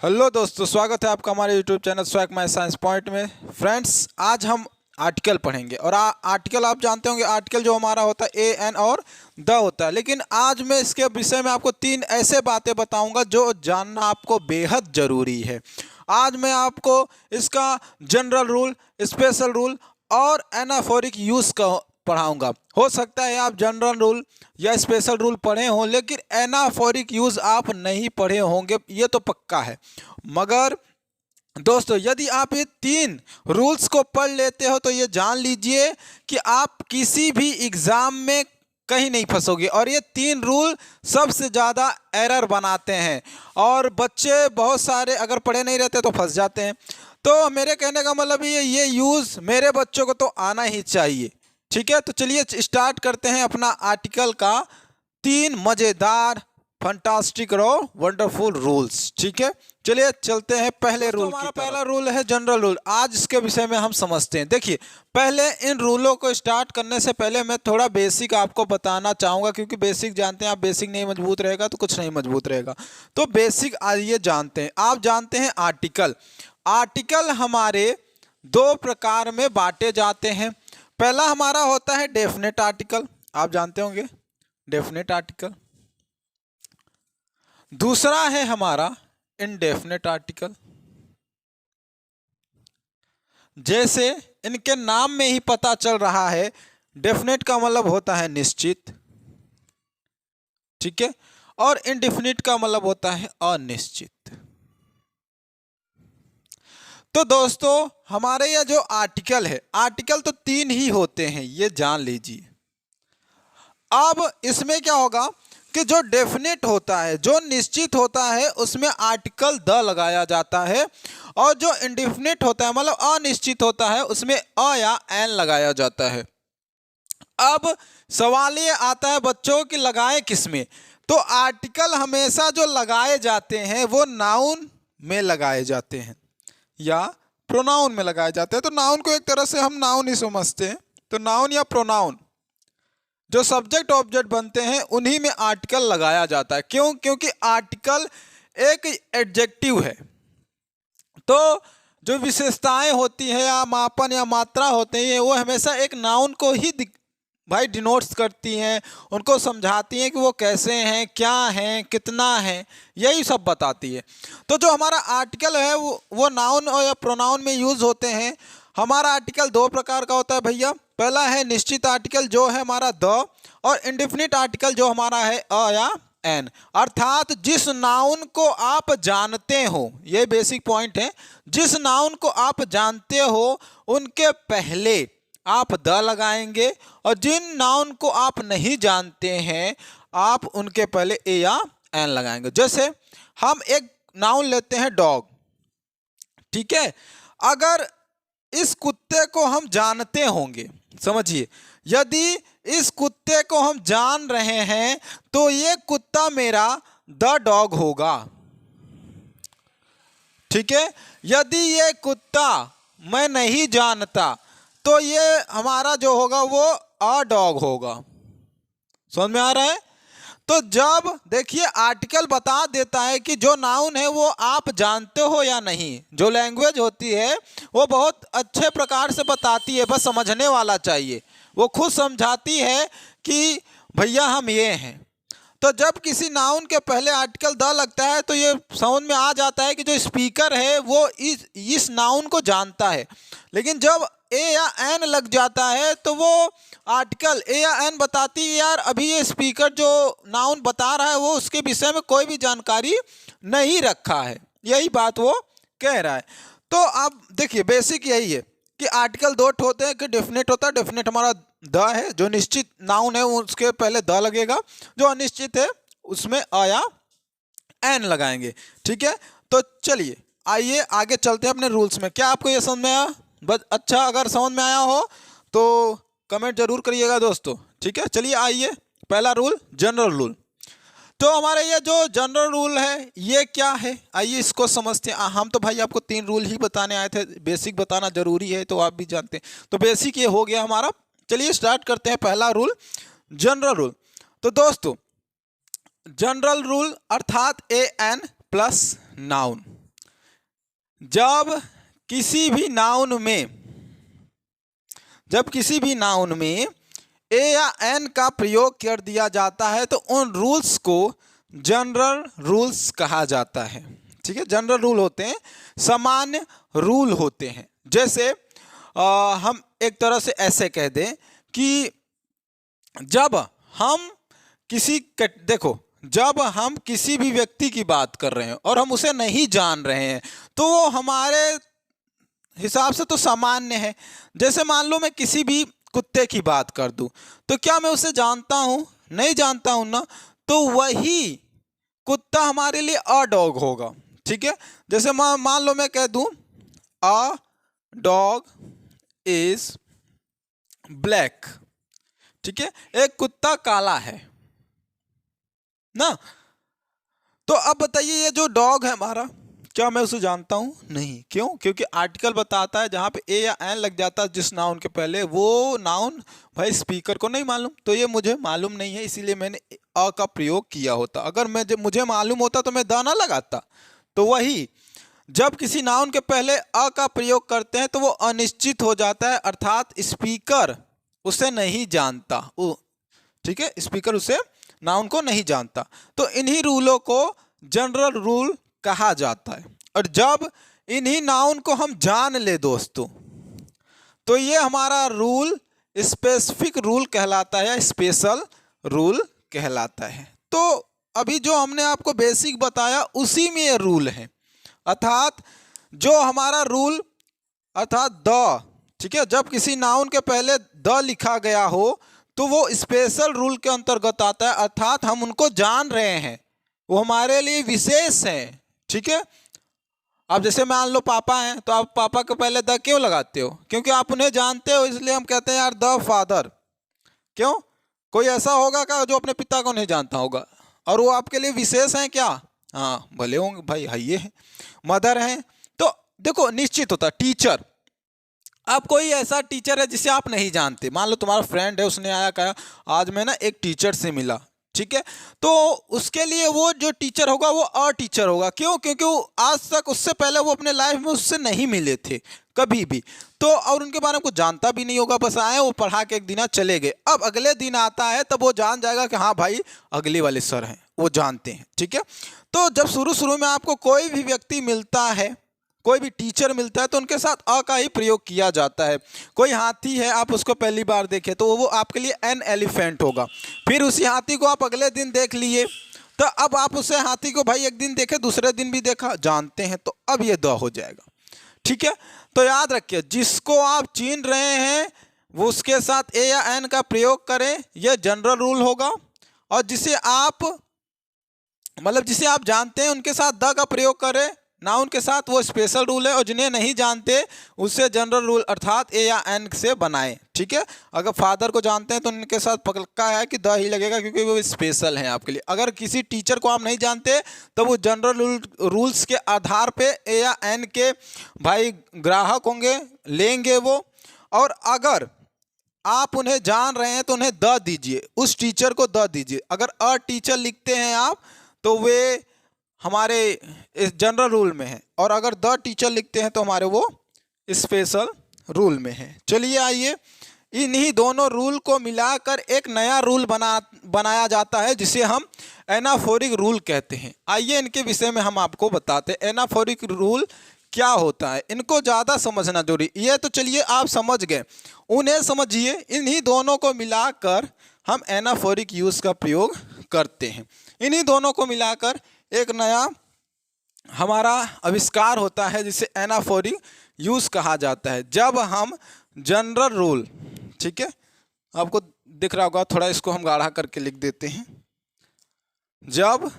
Hello दोस्तों, स्वागत है आपका हमारे YouTube channel swag my science point में। फ्रेंड्स, आज हम आर्टिकल पढ़ेंगे और आर्टिकल आप जानते होंगे, आर्टिकल जो हमारा होता है ए एन और द होता है। लेकिन आज मैं इसके विषय में आपको 3 ऐसे बातें बताऊंगा जो जानना आपको बेहद ज़रूरी है। आज मैं आपको इसका जनरल रूल, स्पेशल रूल और एनाफोरिक यूज़ का पढ़ाऊंगा। हो सकता है आप जनरल रूल या स्पेशल रूल पढ़े हों, लेकिन एनाफोरिक यूज़ आप नहीं पढ़े होंगे, ये तो पक्का है। मगर दोस्तों, यदि आप ये 3 रूल्स को पढ़ लेते हो तो ये जान लीजिए कि आप किसी भी एग्ज़ाम में कहीं नहीं फंसोगे। और ये 3 रूल सबसे ज़्यादा एरर बनाते हैं और बच्चे बहुत सारे अगर पढ़े नहीं रहते तो फंस जाते हैं। तो मेरे कहने का मतलब ये यूज़ मेरे बच्चों को तो आना ही चाहिए। ठीक है, तो चलिए स्टार्ट करते हैं अपना आर्टिकल का 3 मज़ेदार, फंटास्टिक और वंडरफुल रूल्स। ठीक है, चलिए चलते हैं पहले रूल। हमारा पहला रूल है जनरल रूल। आज इसके विषय में हम समझते हैं। देखिए, पहले इन रूलों को स्टार्ट करने से पहले मैं थोड़ा बेसिक आपको बताना चाहूँगा, क्योंकि बेसिक जानते हैं आप, बेसिक नहीं मजबूत रहेगा तो कुछ नहीं मजबूत रहेगा। तो बेसिक आइए जानते हैं। आप जानते हैं आर्टिकल। आर्टिकल हमारे 2 प्रकार में बांटे जाते हैं। पहला हमारा होता है डेफिनेट आर्टिकल, आप जानते होंगे डेफिनेट आर्टिकल। दूसरा है हमारा इनडेफिनेट आर्टिकल। जैसे इनके नाम में ही पता चल रहा है, डेफिनेट का मतलब होता है निश्चित, ठीक है, और इनडेफिनेट का मतलब होता है अनिश्चित। तो दोस्तों, हमारे यह जो आर्टिकल है, आर्टिकल तो 3 ही होते हैं, ये जान लीजिए। अब इसमें क्या होगा कि जो डेफिनेट होता है, जो निश्चित होता है, उसमें आर्टिकल द लगाया जाता है, और जो इंडेफिनेट होता है मतलब अनिश्चित होता है, उसमें अ या एन लगाया जाता है। अब सवाल ये आता है बच्चों कि लगाएं किसमें? तो आर्टिकल हमेशा जो लगाए जाते हैं वो नाउन में लगाए जाते हैं या प्रोनाउन में लगाए जाते हैं। तो नाउन को एक तरह से हम नाउन ही समझते हैं। तो नाउन या प्रोनाउन जो सब्जेक्ट ऑब्जेक्ट बनते हैं, उन्हीं में आर्टिकल लगाया जाता है। क्यों? क्योंकि आर्टिकल एक एडजेक्टिव है। तो जो विशेषताएं होती हैं या मापन या मात्रा होते हैं, वो हमेशा एक नाउन को ही भाई डिनोट्स करती हैं, उनको समझाती हैं कि वो कैसे हैं, क्या हैं, कितना है, यही सब बताती है। तो जो हमारा आर्टिकल है वो नाउन और या प्रोनाउन में यूज़ होते हैं। हमारा आर्टिकल 2 प्रकार का होता है भैया। पहला है निश्चित आर्टिकल जो है हमारा द, और इंडेफिनिट आर्टिकल जो हमारा है अ या एन। अर्थात जिस नाउन को आप जानते हो, ये बेसिक पॉइंट है, जिस नाउन को आप जानते हो उनके पहले आप द लगाएंगे, और जिन नाउन को आप नहीं जानते हैं आप उनके पहले ए या एन लगाएंगे। जैसे हम एक नाउन लेते हैं डॉग, ठीक है। अगर इस कुत्ते को हम जानते होंगे, समझिए, यदि इस कुत्ते को हम जान रहे हैं तो ये कुत्ता मेरा द डॉग होगा, ठीक है। यदि ये कुत्ता मैं नहीं जानता तो ये हमारा जो होगा वो अ डॉग होगा। समझ में आ रहा है? तो जब देखिए आर्टिकल बता देता है कि जो नाउन है वो आप जानते हो या नहीं। जो लैंग्वेज होती है वो बहुत अच्छे प्रकार से बताती है, बस समझने वाला चाहिए। वो खुद समझाती है कि भैया हम ये हैं। तो जब किसी नाउन के पहले आर्टिकल द लगता है तो ये समझ में आ जाता है कि जो स्पीकर है वो इस नाउन को जानता है। लेकिन जब ए या एन लग जाता है तो वो आर्टिकल ए या एन बताती है यार अभी ये स्पीकर जो नाउन बता रहा है वो उसके विषय में कोई भी जानकारी नहीं रखा है, यही बात वो कह रहा है। तो आप देखिए बेसिक यही है कि आर्टिकल 2 होते हैं कि डेफिनेट होता है। डेफिनेट हमारा द है, जो निश्चित नाउन है उसके पहले द लगेगा, जो अनिश्चित है उसमें अ या एन लगाएंगे, ठीक है। तो चलिए आइए आगे चलते हैं अपने रूल्स में। क्या आपको ये समझ में आया? बस अच्छा, अगर समझ में आया हो तो कमेंट जरूर करिएगा दोस्तों, ठीक है। चलिए आइए, पहला रूल जनरल रूल। तो हमारे ये जो जनरल रूल है ये क्या है, आइए इसको समझते हैं। हम तो भाई आपको 3 रूल ही बताने आए थे, बेसिक बताना जरूरी है तो आप भी जानते हैं। तो बेसिक ये हो गया हमारा। चलिए स्टार्ट करते हैं पहला रूल, जनरल रूल। तो दोस्तों, जनरल रूल अर्थात ए एन प्लस नाउन, जब किसी भी नाउन में ए या एन का प्रयोग कर दिया जाता है तो उन रूल्स को जनरल रूल्स कहा जाता है। ठीक है, जनरल रूल होते हैं, सामान्य रूल होते हैं। जैसे हम एक तरह से ऐसे कह दें कि जब हम किसी भी व्यक्ति की बात कर रहे हैं और हम उसे नहीं जान रहे हैं तो वो हमारे हिसाब से तो सामान्य है। जैसे मान लो मैं किसी भी कुत्ते की बात कर दूं तो क्या मैं उसे जानता हूं? नहीं जानता हूं ना, तो वही कुत्ता हमारे लिए अ डॉग होगा। ठीक है, जैसे मान लो मैं कह दूं अ डॉग इज ब्लैक। ठीक है, एक कुत्ता काला है ना। तो अब बताइए ये जो डॉग है हमारा, क्या मैं उसे जानता हूं? नहीं। क्यों? क्योंकि आर्टिकल बताता है जहां पे ए या एन लग जाता है जिस नाउन के पहले, वो नाउन भाई स्पीकर को नहीं मालूम, तो ये मुझे मालूम नहीं है, इसीलिए मैंने अ का प्रयोग किया होता। अगर मुझे मालूम होता तो मैं द ना लगाता। तो वही जब किसी नाउन के पहले अ का प्रयोग करते हैं तो वो अनिश्चित हो जाता है, अर्थात स्पीकर उसे नहीं जानता। ठीक है, स्पीकर उसे नाउन को नहीं जानता। तो इन्हीं रूलों को जनरल रूल कहा जाता है। और जब इन्हीं नाउन को हम जान ले दोस्तों, तो ये हमारा रूल स्पेसिफिक रूल कहलाता है या स्पेशल रूल कहलाता है। तो अभी जो हमने आपको बेसिक बताया उसी में ये रूल है, अर्थात जो हमारा रूल अर्थात द। ठीक है, जब किसी नाउन के पहले द लिखा गया हो तो वो स्पेशल रूल के अंतर्गत आता है, अर्थात हम उनको जान रहे हैं, वो हमारे लिए विशेष हैं। ठीक है, अब जैसे मान लो पापा हैं तो आप पापा के पहले द क्यों लगाते हो? क्योंकि आप उन्हें जानते हो, इसलिए हम कहते हैं यार द फादर। क्यों? कोई ऐसा होगा क्या जो अपने पिता को नहीं जानता होगा और वो आपके लिए विशेष हैं क्या? हाँ, भले होंगे भाई, है ये है। मदर हैं तो देखो निश्चित होता। टीचर, आप कोई ऐसा टीचर है जिसे आप नहीं जानते, मान लो तुम्हारा फ्रेंड है, उसने आया कहा आज मैं ना एक टीचर से मिला। ठीक है, तो उसके लिए वो जो टीचर होगा वो अ टीचर होगा। क्यों? क्योंकि वो आज तक उससे पहले वो अपने लाइफ में उससे नहीं मिले थे कभी भी, तो और उनके बारे में कुछ जानता भी नहीं होगा। बस आए, वो पढ़ा के एक दिन चले गए। अब अगले दिन आता है तब वो जान जाएगा कि हाँ भाई अगले वाले सर हैं, वो जानते हैं। ठीक है, तो जब शुरू में आपको कोई भी व्यक्ति मिलता है, कोई भी टीचर मिलता है तो उनके साथ अ का ही प्रयोग किया जाता है। कोई हाथी है, आप उसको पहली बार देखे तो वो आपके लिए एन एलिफेंट होगा। फिर उसी हाथी को आप अगले दिन देख लिए तो अब आप उसे हाथी को भाई एक दिन देखे, दूसरे दिन भी देखा, जानते हैं, तो अब ये द हो जाएगा। ठीक है, तो याद रखिए जिसको आप चीन रहे हैं वो उसके साथ ए या एन का प्रयोग करें, यह जनरल रूल होगा। और जिसे आप जानते हैं उनके साथ द का प्रयोग करें नाउन के साथ, वो स्पेशल रूल है। और जिन्हें नहीं जानते उससे जनरल रूल अर्थात ए या एन से बनाए। ठीक है, अगर फादर को जानते हैं तो उनके साथ पक्का है कि द ही लगेगा क्योंकि वो स्पेशल हैं आपके लिए। अगर किसी टीचर को आप नहीं जानते तो वो जनरल रूल्स के आधार पे ए या एन के भाई ग्राहक होंगे, लेंगे वो। और अगर आप उन्हें जान रहे हैं तो उन्हें द दीजिए, उस टीचर को द दीजिए। अगर अ टीचर लिखते हैं आप तो वे हमारे इस जनरल रूल में है, और अगर द टीचर लिखते हैं तो हमारे वो स्पेशल रूल में है। चलिए आइए, इन्हीं दोनों रूल को मिलाकर एक नया रूल बनाया जाता है जिसे हम एनाफोरिक रूल कहते हैं। आइए इनके विषय में हम आपको बताते हैं एनाफोरिक रूल क्या होता है। इनको ज़्यादा समझना जरूरी, ये तो चलिए आप समझ गए, उन्हें समझिए। इन्हीं दोनों को मिलाकर हम एनाफोरिक यूज का प्रयोग करते हैं। इन्हीं दोनों को मिलाकर एक नया हमारा आविष्कार होता है जिसे एनाफोरिक यूज कहा जाता है। जब हम जनरल रूल, ठीक है आपको दिख रहा होगा, थोड़ा इसको हम गाढ़ा करके लिख देते हैं। जब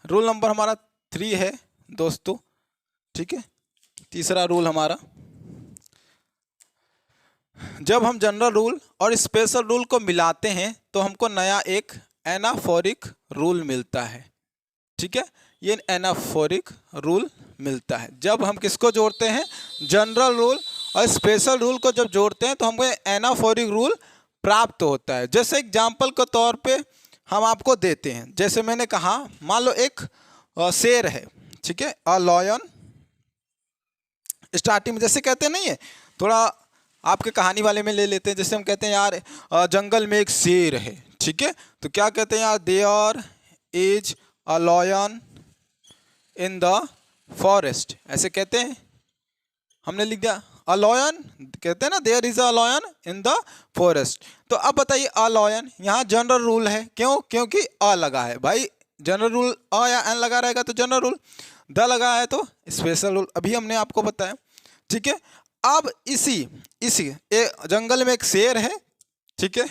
रूल नंबर हमारा 3 है दोस्तों, ठीक है, तीसरा रूल हमारा, जब हम जनरल रूल और स्पेशल रूल को मिलाते हैं तो हमको नया एक एनाफोरिक रूल मिलता है। ठीक है, ये एनाफोरिक रूल मिलता है जब हम किसको जोड़ते हैं, जनरल रूल और स्पेशल रूल को जब जोड़ते हैं तो हमको एनाफोरिक रूल प्राप्त होता है। जैसे एग्जाम्पल के तौर पे हम आपको देते हैं, जैसे मैंने कहा मान लो एक शेर है, ठीक है, अ लॉयन स्टार्टिंग में जैसे कहते नहीं है, थोड़ा आपके कहानी वाले में ले लेते हैं। जैसे हम कहते हैं यार जंगल में एक शेर है, ठीक है, तो क्या कहते हैं यार, there is a lion in the forest, ऐसे कहते हैं। हमने लिख दिया अ लायन, कहते हैं ना there is a lion in the forest. तो अब बताइए अ लायन, यहाँ जनरल रूल है, क्यों? क्योंकि अ लगा है भाई, जनरल रूल अ या एन लगा रहेगा तो जनरल रूल, द लगा है तो स्पेशल रूल, अभी हमने आपको बताया, ठीक है। अब इसी जंगल में एक शेर है, ठीक है,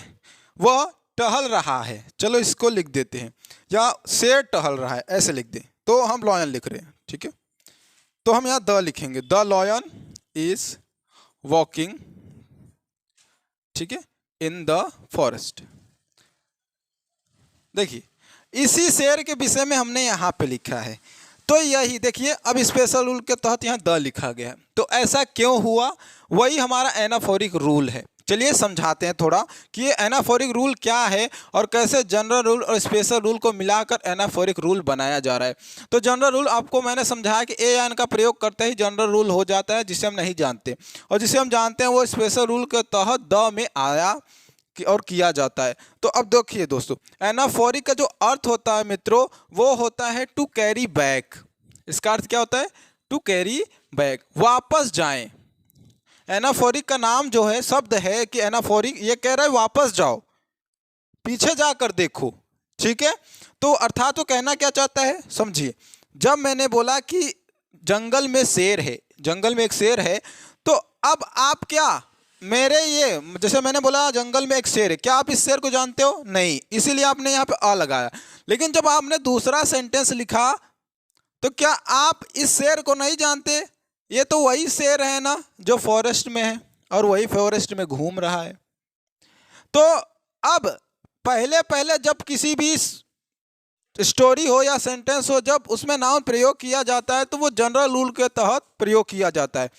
वह टहल रहा है, चलो इसको लिख देते हैं, या शेर टहल रहा है ऐसे लिख दें, तो हम लॉयन लिख रहे हैं, ठीक है। तो हम यहाँ द लिखेंगे, द लॉयन इज वॉकिंग, ठीक है, इन द फॉरेस्ट। देखिए इसी शेर के विषय में हमने यहाँ पे लिखा है, तो यही देखिए अब स्पेशल रूल के तहत यहाँ द लिखा गया है। तो ऐसा क्यों हुआ? वही हमारा एनाफोरिक रूल है। चलिए समझाते हैं थोड़ा कि ये एनाफोरिक रूल क्या है और कैसे जनरल रूल और स्पेशल रूल को मिलाकर एनाफोरिक रूल बनाया जा रहा है। तो जनरल रूल आपको मैंने समझाया कि ए एन का प्रयोग करते ही जनरल रूल हो जाता है, जिसे हम नहीं जानते, और जिसे हम जानते हैं वो स्पेशल रूल के तहत द में आया और किया जाता है। तो अब देखिए दोस्तों, एनाफोरिक का जो अर्थ होता है मित्रों, वो होता है टू कैरी बैक। इसका अर्थ क्या होता है? टू कैरी बैक, वापस जाएं। एनाफोरिक का नाम जो है, शब्द है कि एनाफोरिक, ये कह रहा है वापस जाओ, पीछे जाकर देखो, ठीक है। तो अर्थात वो कहना क्या चाहता है, समझिए। जब मैंने बोला कि जंगल में शेर है, जंगल में एक शेर है, तो अब आप क्या मेरे ये, जैसे मैंने बोला जंगल में एक शेर है, क्या आप इस शेर को जानते हो? नहीं, इसीलिए आपने यहाँ पे अ लगाया। लेकिन जब आपने दूसरा सेंटेंस लिखा तो क्या आप इस शेर को नहीं जानते? ये तो वही शेर है ना जो फॉरेस्ट में है और वही फॉरेस्ट में घूम रहा है। तो अब पहले पहले जब किसी भी स्टोरी हो या सेंटेंस हो, जब उसमें नाउन प्रयोग किया जाता है तो वो जनरल रूल के तहत प्रयोग किया जाता है।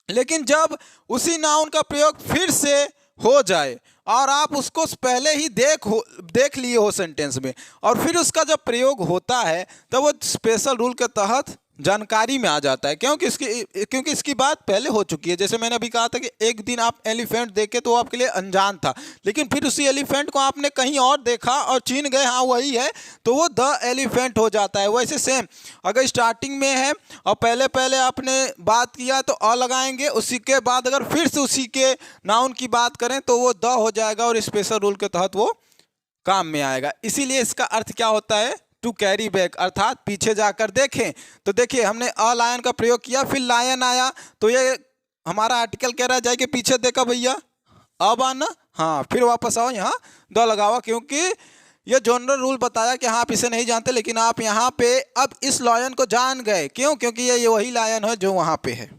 लेकिन जब उसी नाउन का प्रयोग फिर से हो जाए और आप उसको पहले ही देख लिए हो सेंटेंस में, और फिर उसका जब प्रयोग होता है तब वो स्पेशल रूल के तहत जानकारी में आ जाता है, क्योंकि इसकी बात पहले हो चुकी है। जैसे मैंने अभी कहा था कि एक दिन आप एलिफेंट देखे तो वो आपके लिए अनजान था, लेकिन फिर उसी एलिफेंट को आपने कहीं और देखा और चीन गए हाँ वही है, तो वो द एलिफेंट हो जाता है। वैसे सेम अगर स्टार्टिंग में है और पहले पहले आपने बात किया तो अ लगाएंगे, उसी के बाद अगर फिर से उसी के नाउन की बात करें तो वो द हो जाएगा और स्पेशल रूल के तहत वो काम में आएगा। इसीलिए इसका अर्थ क्या होता है? टू कैरी बैक, अर्थात पीछे जाकर देखें। तो देखिए हमने अ लायन का प्रयोग किया, फिर लायन आया, तो ये हमारा आर्टिकल कह रहा है जाके पीछे देखा भैया, अब आना, हाँ फिर वापस आओ, यहाँ द लगावा, क्योंकि ये जनरल रूल बताया कि हाँ आप इसे नहीं जानते, लेकिन आप यहाँ पे अब इस लायन को जान गए। क्यों? क्योंकि ये वही लायन है जो वहाँ पे है।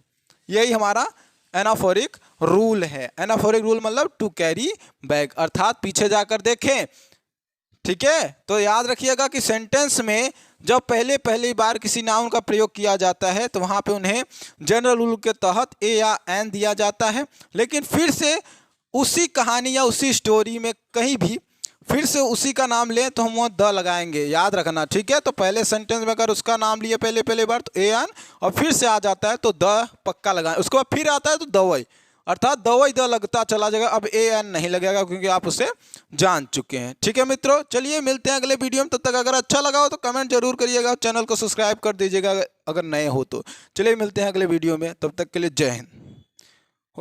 यही हमारा एनाफोरिक रूल है। एनाफोरिक रूल मतलब टू कैरी बैक, अर्थात पीछे जाकर देखें, ठीक है। तो याद रखिएगा कि सेंटेंस में जब पहली बार किसी नाउन का प्रयोग किया जाता है तो वहाँ पे उन्हें जनरल रूल के तहत ए या एन दिया जाता है, लेकिन फिर से उसी कहानी या उसी स्टोरी में कहीं भी फिर से उसी का नाम लें तो हम वहाँ द लगाएंगे, याद रखना, ठीक है। तो पहले सेंटेंस में अगर उसका नाम लिए पहले बार तो ए एन, और फिर से आ जाता है तो द पक्का लगाएं, उसके बाद फिर आता है तो दवाई, अर्थात दवाई द लगता चला जाएगा, अब ए एन नहीं लगेगा क्योंकि आप उसे जान चुके हैं, ठीक है मित्रों। चलिए मिलते हैं अगले वीडियो में, तब तक अगर अच्छा लगा हो तो कमेंट जरूर करिएगा, चैनल को सब्सक्राइब कर दीजिएगा अगर नए हो तो। चलिए मिलते हैं अगले वीडियो में, तब तक के लिए जय हिंद।